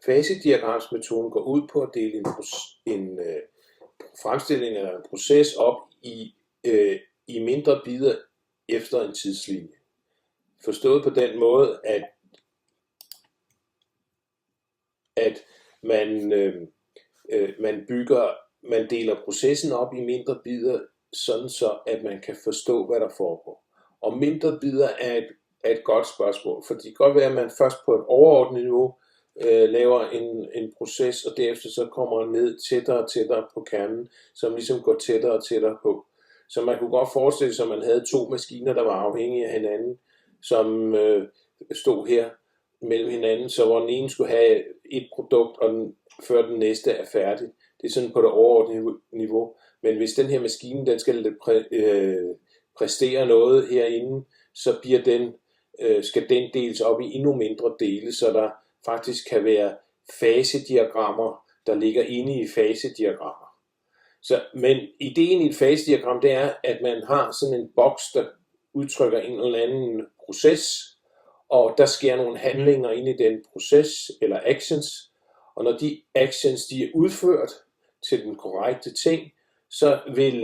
Fasediagramsmetoden går ud på at dele en fremstilling eller en proces op i mindre bidder efter en tidslinje. Forstået på den måde, at man deler processen op i mindre bidder, sådan så at man kan forstå, hvad der foregår. Og mindre bidder er et godt spørgsmål, for det kan godt være, at man først på et overordnet niveau laver en proces, og derefter så kommer man ned tættere og tættere på kernen, som ligesom går tættere og tættere på. Så man kunne godt forestille sig, at man havde to maskiner, der var afhængige af hinanden, som stod her mellem hinanden, så hvor den ene skulle have et produkt, og før den næste er færdig. Det er sådan på det overordnede niveau. Men hvis den her maskine, den skal præstere noget herinde, så skal den deles op i endnu mindre dele, så der faktisk kan være fasediagrammer, der ligger inde i fasediagrammer. Men ideen i et fasediagram, det er, at man har sådan en boks, der udtrykker en eller anden proces, og der sker nogle handlinger inde i den proces, eller actions, og når de actions de er udført til den korrekte ting, så vil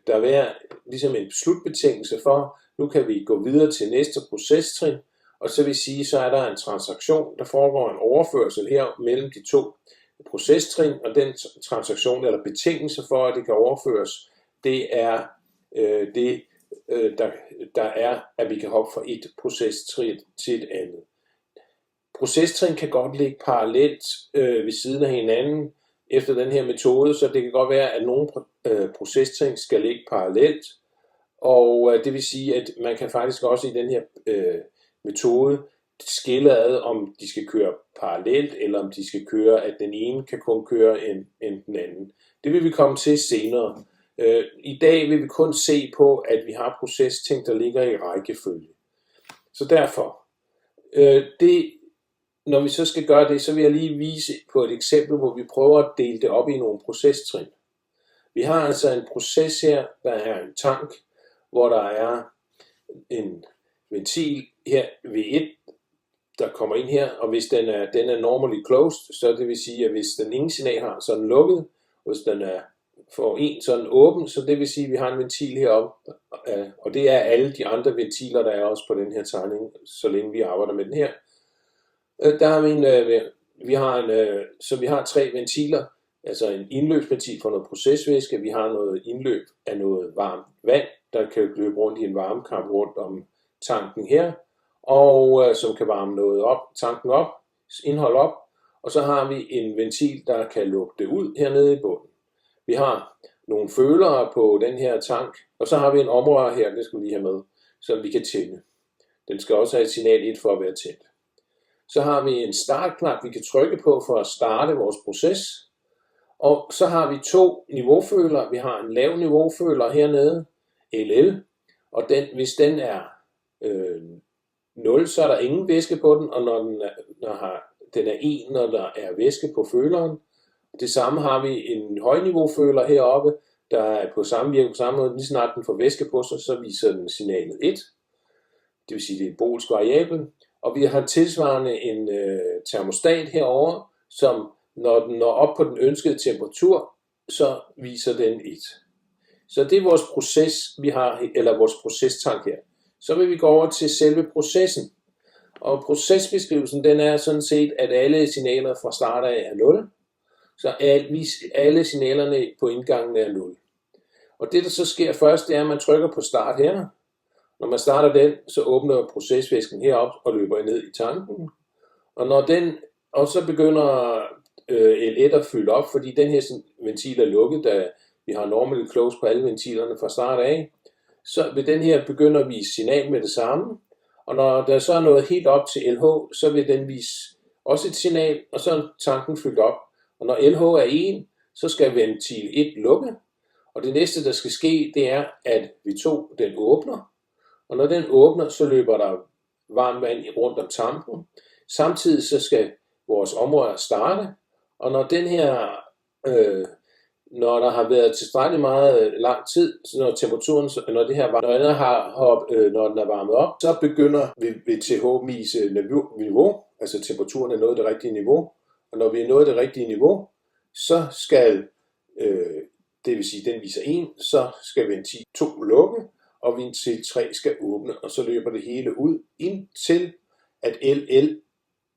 der være ligesom en slutbetingelse for, nu kan vi gå videre til næste procestrin, og så vil sige, så er der en transaktion, der foregår en overførsel her mellem de to procestrin, og den transaktion eller betingelse for, at det kan overføres, det er der er, at vi kan hoppe fra et procestrin til et andet. Procestrin kan godt ligge parallelt ved siden af hinanden efter den her metode, så det kan godt være, at nogle procestrin skal ligge parallelt, og det vil sige, at man kan faktisk også i den her metode skille ad, om de skal køre parallelt, eller om de skal køre, at den ene kan kun køre end den anden. Det vil vi komme til senere. I dag vil vi kun se på, at vi har procesting, der ligger i rækkefølge. Så derfor, når vi så skal gøre det, så vil jeg lige vise på et eksempel, hvor vi prøver at dele det op i nogle procestrin. Vi har altså en proces her, der er en tank, hvor der er en ventil her V1, der kommer ind her, og hvis den er normally closed, så det vil sige, at hvis den ingen signal har, så er den lukket, og hvis den er for en, så er den åben, så det vil sige, at vi har en ventil heroppe, og det er alle de andre ventiler, der er også på den her tegning, så længe vi arbejder med den her. Der har vi har tre ventiler, altså en indløbsventil for noget procesvæske, vi har noget indløb af noget varmt vand, der kan løbe rundt i en varmekamp rundt om tanken her, og som kan varme noget op, tanken op, indhold op, og så har vi en ventil, der kan lukke det ud hernede i bunden. Vi har nogle følere på den her tank, og så har vi en omrører her, det skal vi lige have med, så vi kan tænde. Den skal også have et signal 1 for at være tændt. Så har vi en startknap, vi kan trykke på for at starte vores proces. Og så har vi to niveaufølere. Vi har en lav niveauføler hernede, LL, og hvis den er 0, så er der ingen væske på den, og når den er 1, når der er væske på føleren. Det samme har vi en højniveauføler heroppe, der er på samme måde. Lige snart den får væske på sig, så viser den signalet 1. Det vil sige, det er en bolsk variabel. Og vi har tilsvarende en termostat herovre, som når den når op på den ønskede temperatur, så viser den 1. Så det er vores proces, vi har, eller vores procestank her. Så vil vi gå over til selve processen. Og procesbeskrivelsen, den er sådan set, at alle signaler fra start af er 0. Så alle signalerne på indgangen er 0. Og det der så sker først, det er, at man trykker på start her. Når man starter den, så åbner procesvæsken herop og løber ned i tanken. Og så begynder L1 at fylde op, fordi den her ventil er lukket, da vi har normally close på alle ventilerne fra start af. Så ved den her begynder at vise signal med det samme. Og når der så er noget helt op til LH, så vil den vise også et signal, og så er tanken fyldt op. Og når LH er 1, så skal ventil 1 lukke. Og det næste, der skal ske, det er, at V2 den åbner. Og når den åbner, så løber der varmt vand rundt om tanken. Samtidig så skal vores omrør starte. Og når den her, når der har været tilstrækkeligt meget lang tid, så når temperaturen, når den er varmet op, så begynder VTH vise niveau, altså temperaturen er nået det rigtige niveau. og når vi er nået det rigtige niveau, så skal, det vil sige, den viser 1, så skal ventil 2 lukke, og ventil 3 skal åbne, og så løber det hele ud, indtil at LL,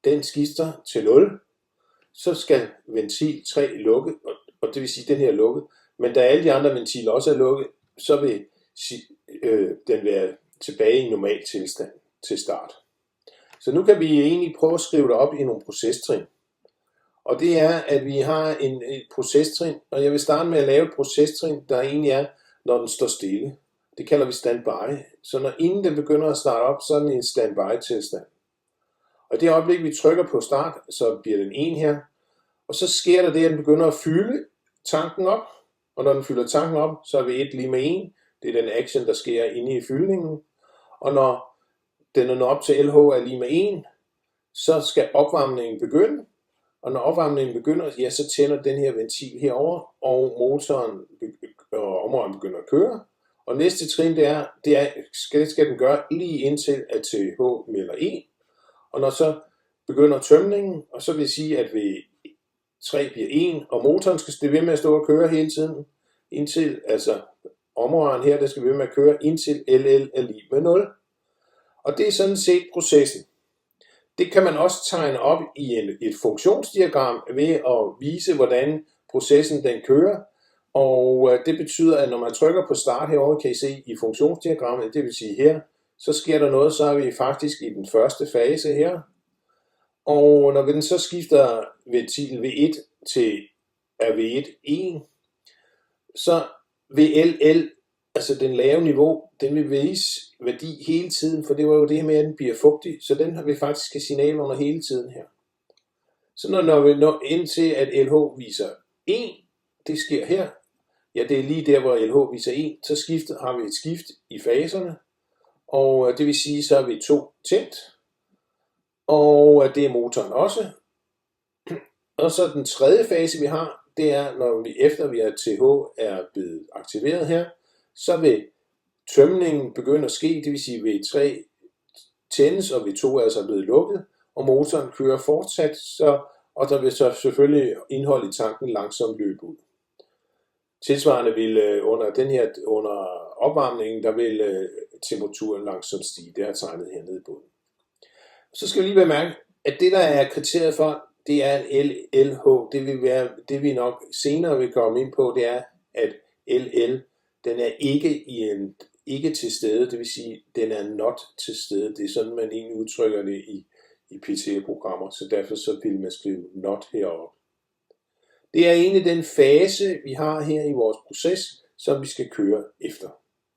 den skifter til 0, så skal ventil 3 lukke, og det vil sige, at den her er lukket, men da alle de andre ventiler også er lukket, så vil den være tilbage i normal tilstand til start. Så nu kan vi egentlig prøve at skrive det op i nogle procestrin. Og det er, at vi har et procestrin, og jeg vil starte med at lave et procestrin, der egentlig er, når den står stille. Det kalder vi standby. Så inden den begynder at starte op, så er den i en standby tilstand. Og i det øjeblik, vi trykker på start, så bliver den 1 her. Og så sker der det, at den begynder at fylde tanken op. Og når den fylder tanken op, så er vi 1 lige med 1. Det er den action, der sker inde i fyldningen. Og når den er nået op til LH er lige med 1, så skal opvarmningen begynde. Og når opvarmningen begynder, ja, så tænder den her ventil herover, og motoren og områden begynder at køre. Og næste trin, det skal den gøre lige indtil at TH melder 1. Og når så begynder tømningen, og så vil sige, at ved 3 bliver 1, og motoren skal blive ved med at stå og køre hele tiden, indtil, altså områden her, der skal blive ved med at køre, indtil LL er lige med 0. Og det er sådan set processen. Det kan man også tegne op i et funktionsdiagram ved at vise, hvordan processen den kører. Og det betyder, at når man trykker på start herovre, kan I se i funktionsdiagrammet, det vil sige her, så sker der noget, så er vi faktisk i den første fase her. Og når den så skifter ventil V1 til RV1 1, så vil LL, altså den lave niveau, den vil vise værdi hele tiden, for det var jo det her med, at den bliver fugtig, så den vil faktisk have signal under hele tiden her. Så når vi når ind til, at LH viser 1, det sker her, ja, det er lige der, hvor LH viser 1, så har vi et skift i faserne, og det vil sige, så er vi 2 tændt, og det er motoren også. Og så den tredje fase, vi har, det er, når vi efter vi er TH er blevet aktiveret her, så vil tømningen begynde at ske, det vil sige V3 tændes, og V2 er altså blevet lukket, og motoren kører fortsat, og der vil så selvfølgelig indhold i tanken langsomt løbe ud. Tilsvarende vil under opvarmningen, der vil temperaturen langsomt stige. Det er tegnet hernede i bunden. Så skal vi lige bemærke, at det der er kriteriet for, det er LH. Det vil være det vi nok senere vil komme ind på, det er, at LL, den er ikke til stede, det vil sige, den er not til stede. Det er sådan, man egentlig udtrykker det i PTA-programmer, så derfor så vil man skrive not heroppe. Det er egentlig den fase, vi har her i vores proces, som vi skal køre efter.